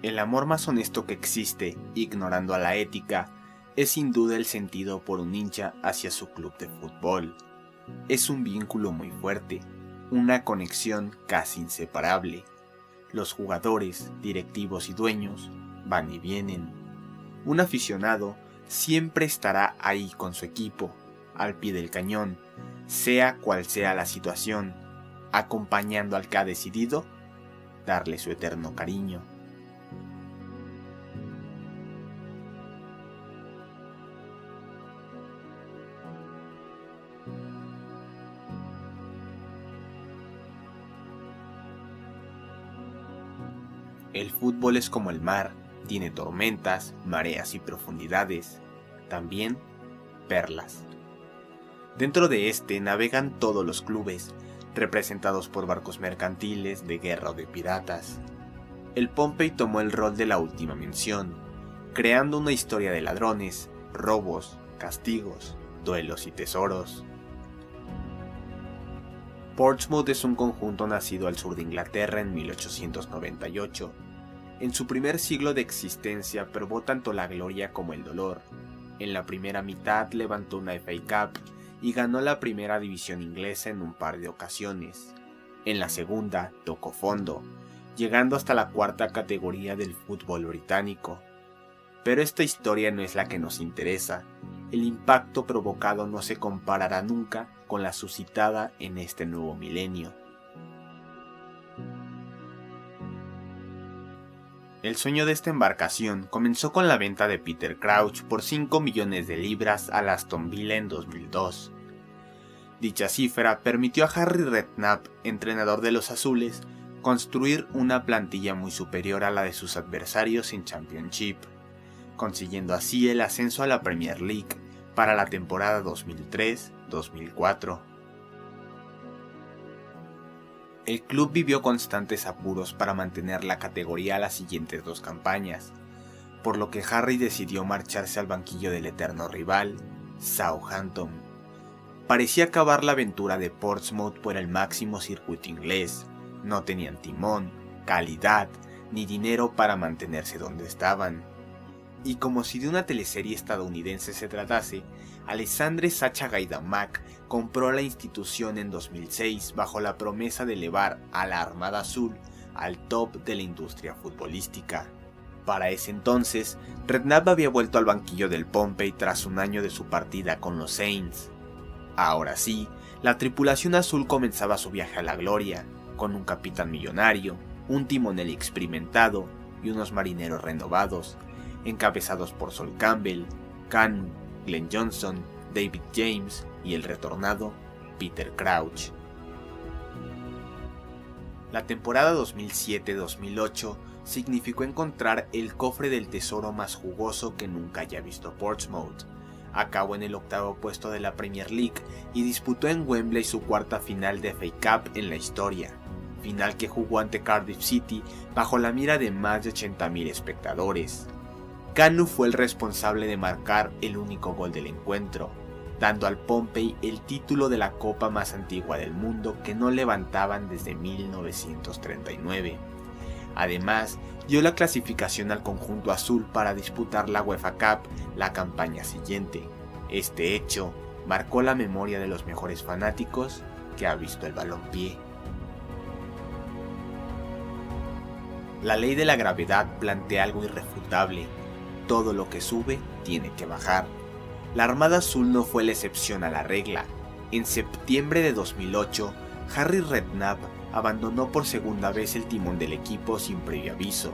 El amor más honesto que existe, ignorando a la ética, es sin duda el sentido por un hincha hacia su club de fútbol. Es un vínculo muy fuerte, una conexión casi inseparable. Los jugadores, directivos y dueños van y vienen. Un aficionado siempre estará ahí con su equipo, al pie del cañón, sea cual sea la situación, acompañando al que ha decidido darle su eterno cariño. El fútbol es como el mar, tiene tormentas, mareas y profundidades, también perlas. Dentro de este navegan todos los clubes, representados por barcos mercantiles, de guerra o de piratas. El Pompey tomó el rol de la última mención, creando una historia de ladrones, robos, castigos, duelos y tesoros. Portsmouth es un conjunto nacido al sur de Inglaterra en 1898. En su primer siglo de existencia probó tanto la gloria como el dolor. En la primera mitad levantó una FA Cup y ganó la primera división inglesa en un par de ocasiones. En la segunda tocó fondo, llegando hasta la cuarta categoría del fútbol británico. Pero esta historia no es la que nos interesa. El impacto provocado no se comparará nunca con la suscitada en este nuevo milenio. El sueño de esta embarcación comenzó con la venta de Peter Crouch por 5 millones de libras al Aston Villa en 2002. Dicha cifra permitió a Harry Redknapp, entrenador de los azules, construir una plantilla muy superior a la de sus adversarios en Championship, consiguiendo así el ascenso a la Premier League para la temporada 2003-2004. El club vivió constantes apuros para mantener la categoría las siguientes 2 campañas, por lo que Harry decidió marcharse al banquillo del eterno rival, Southampton. Parecía acabar la aventura de Portsmouth por el máximo circuito inglés. No tenían timón, calidad, ni dinero para mantenerse donde estaban. Y como si de una teleserie estadounidense se tratase, Alexandre Sacha Gaidamak compró la institución en 2006 bajo la promesa de elevar a la Armada Azul al top de la industria futbolística. Para ese entonces, Redknapp había vuelto al banquillo del Pompey tras un año de su partida con los Saints. Ahora sí, la tripulación azul comenzaba su viaje a la gloria, con un capitán millonario, un timonel experimentado y unos marineros renovados, encabezados por Sol Campbell, Kanu, Glenn Johnson, David James y el retornado Peter Crouch. La temporada 2007-2008 significó encontrar el cofre del tesoro más jugoso que nunca haya visto Portsmouth. Acabó en el 8º puesto de la Premier League y disputó en Wembley su cuarta final de FA Cup en la historia, final que jugó ante Cardiff City bajo la mira de más de 80.000 espectadores. Kanu fue el responsable de marcar el único gol del encuentro, dando al Pompey el título de la copa más antigua del mundo que no levantaban desde 1939. Además, dio la clasificación al conjunto azul para disputar la UEFA Cup la campaña siguiente. Este hecho marcó la memoria de los mejores fanáticos que ha visto el balompié. La ley de la gravedad plantea algo irrefutable: todo lo que sube tiene que bajar. La Armada Azul no fue la excepción a la regla. En septiembre de 2008, Harry Redknapp abandonó por segunda vez el timón del equipo sin previo aviso,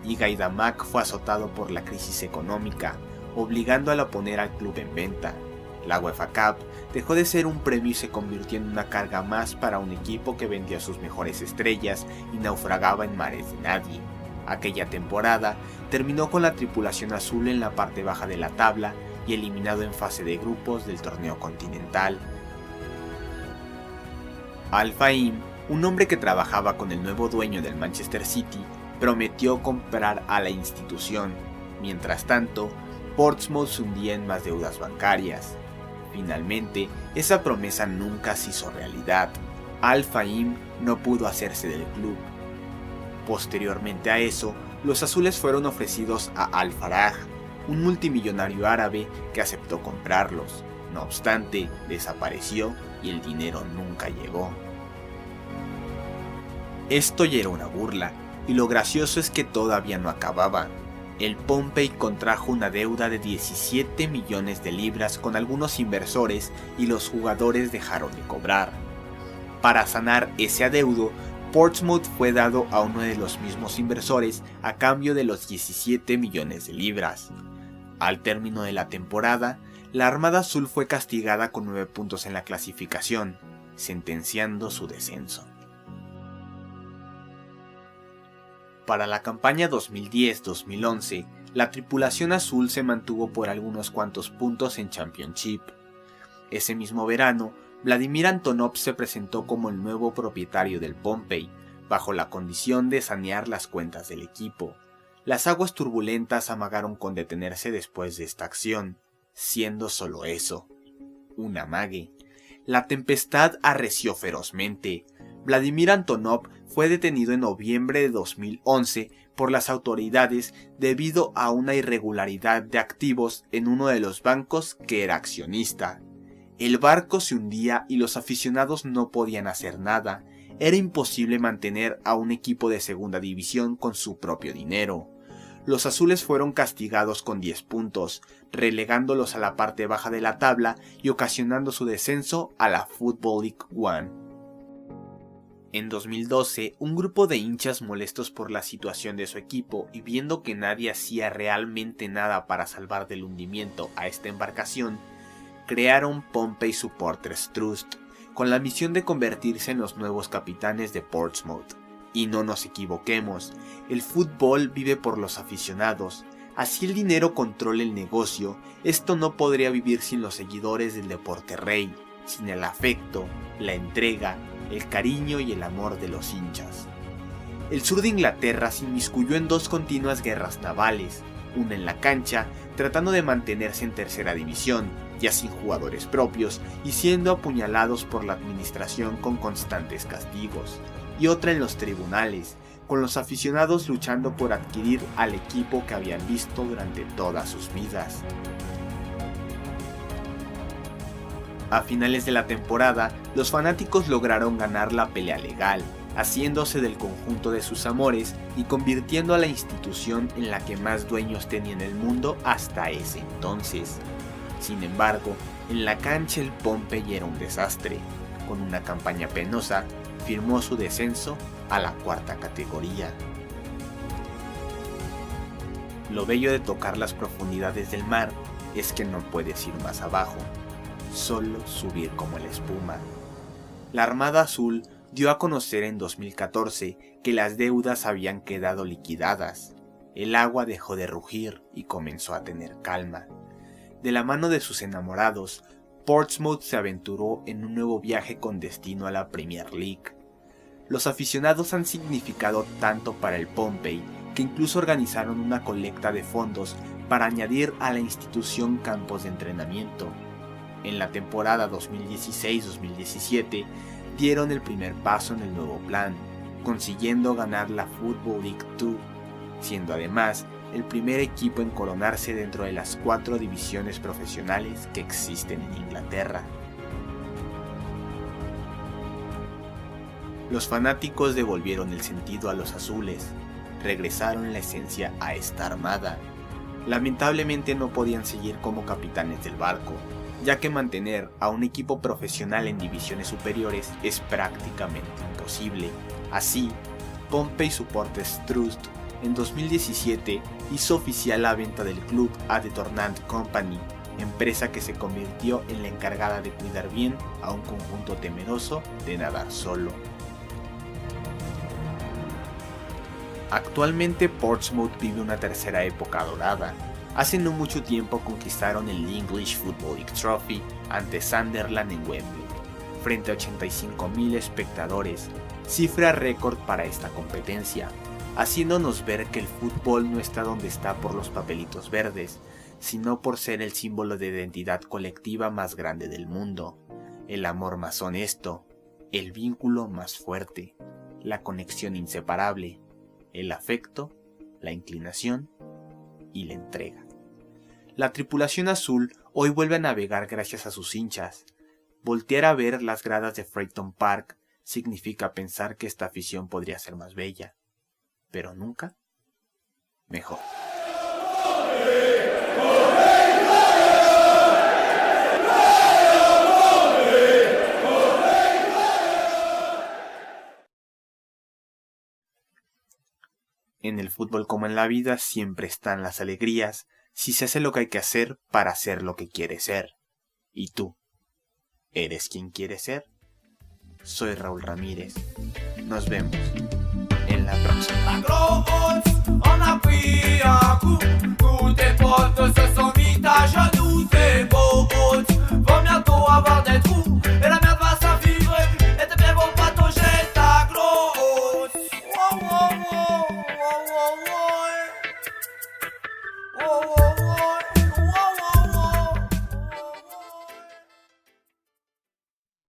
y Gaidamak fue azotado por la crisis económica, obligándola a poner al club en venta. La UEFA Cup dejó de ser un premio y se convirtió en una carga más para un equipo que vendía sus mejores estrellas y naufragaba en mares de nadie. Aquella temporada terminó con la tripulación azul en la parte baja de la tabla y eliminado en fase de grupos del torneo continental. Al Fahim, un hombre que trabajaba con el nuevo dueño del Manchester City, prometió comprar a la institución. Mientras tanto, Portsmouth se hundía en más deudas bancarias. Finalmente, esa promesa nunca se hizo realidad. Al Fahim no pudo hacerse del club. Posteriormente a eso, los azules fueron ofrecidos a Al-Faraj, un multimillonario árabe que aceptó comprarlos. No obstante, desapareció y el dinero nunca llegó. Esto ya era una burla, y lo gracioso es que todavía no acababa. El Pompey contrajo una deuda de 17 millones de libras con algunos inversores y los jugadores dejaron de cobrar. Para sanar ese adeudo, Portsmouth fue dado a uno de los mismos inversores a cambio de los 17 millones de libras. Al término de la temporada, la Armada Azul fue castigada con 9 puntos en la clasificación, sentenciando su descenso. Para la campaña 2010-2011, la tripulación azul se mantuvo por algunos cuantos puntos en Championship. Ese mismo verano, Vladimir Antonov se presentó como el nuevo propietario del Pompey, bajo la condición de sanear las cuentas del equipo. Las aguas turbulentas amagaron con detenerse después de esta acción, siendo solo eso, un amague. La tempestad arreció ferozmente. Vladimir Antonov fue detenido en noviembre de 2011 por las autoridades debido a una irregularidad de activos en uno de los bancos que era accionista. El barco se hundía y los aficionados no podían hacer nada. Era imposible mantener a un equipo de segunda división con su propio dinero. Los azules fueron castigados con 10 puntos, relegándolos a la parte baja de la tabla y ocasionando su descenso a la Football League One. En 2012, un grupo de hinchas molestos por la situación de su equipo y viendo que nadie hacía realmente nada para salvar del hundimiento a esta embarcación, crearon Pompey Supporters Trust, con la misión de convertirse en los nuevos capitanes de Portsmouth. Y no nos equivoquemos, el fútbol vive por los aficionados. Así el dinero controla el negocio, esto no podría vivir sin los seguidores del deporte rey, sin el afecto, la entrega, el cariño y el amor de los hinchas. El sur de Inglaterra se inmiscuyó en 2 continuas guerras navales, una en la cancha, tratando de mantenerse en tercera división, ya sin jugadores propios y siendo apuñalados por la administración con constantes castigos, y otra en los tribunales, con los aficionados luchando por adquirir al equipo que habían visto durante todas sus vidas. A finales de la temporada, los fanáticos lograron ganar la pelea legal, haciéndose del conjunto de sus amores y convirtiendo a la institución en la que más dueños tenía en el mundo hasta ese entonces. Sin embargo, en la cancha el Pompey era un desastre. Con una campaña penosa, firmó su descenso a la 4ª categoría. Lo bello de tocar las profundidades del mar es que no puedes ir más abajo, solo subir como la espuma. La Armada Azul dio a conocer en 2014 que las deudas habían quedado liquidadas. El agua dejó de rugir y comenzó a tener calma. De la mano de sus enamorados, Portsmouth se aventuró en un nuevo viaje con destino a la Premier League. Los aficionados han significado tanto para el Pompey que incluso organizaron una colecta de fondos para añadir a la institución campos de entrenamiento. En la temporada 2016-2017 dieron el primer paso en el nuevo plan, consiguiendo ganar la Football League 2, siendo además el primer equipo en coronarse dentro de las 4 divisiones profesionales que existen en Inglaterra. Los fanáticos devolvieron el sentido a los azules, regresaron la esencia a esta armada. Lamentablemente no podían seguir como capitanes del barco, ya que mantener a un equipo profesional en divisiones superiores es prácticamente imposible. Así, Pompey Supporters Trust en 2017 hizo oficial la venta del club a The Tornant Company, empresa que se convirtió en la encargada de cuidar bien a un conjunto temeroso de nadar solo. Actualmente Portsmouth vive una tercera época dorada. Hace no mucho tiempo conquistaron el English Football League Trophy ante Sunderland en Wembley, frente a 85.000 espectadores, cifra récord para esta competencia, haciéndonos ver que el fútbol no está donde está por los papelitos verdes, sino por ser el símbolo de identidad colectiva más grande del mundo, el amor más honesto, el vínculo más fuerte, la conexión inseparable, el afecto la inclinación y la entrega. La tripulación azul hoy vuelve a navegar gracias a sus hinchas. Voltear a ver las gradas de Frayton Park significa pensar que esta afición podría ser más bella, pero nunca mejor. En el fútbol como en la vida siempre están las alegrías si se hace lo que hay que hacer para ser lo que quieres ser. ¿Y tú? ¿Eres quien quieres ser? Soy Raúl Ramírez. Nos vemos en la próxima.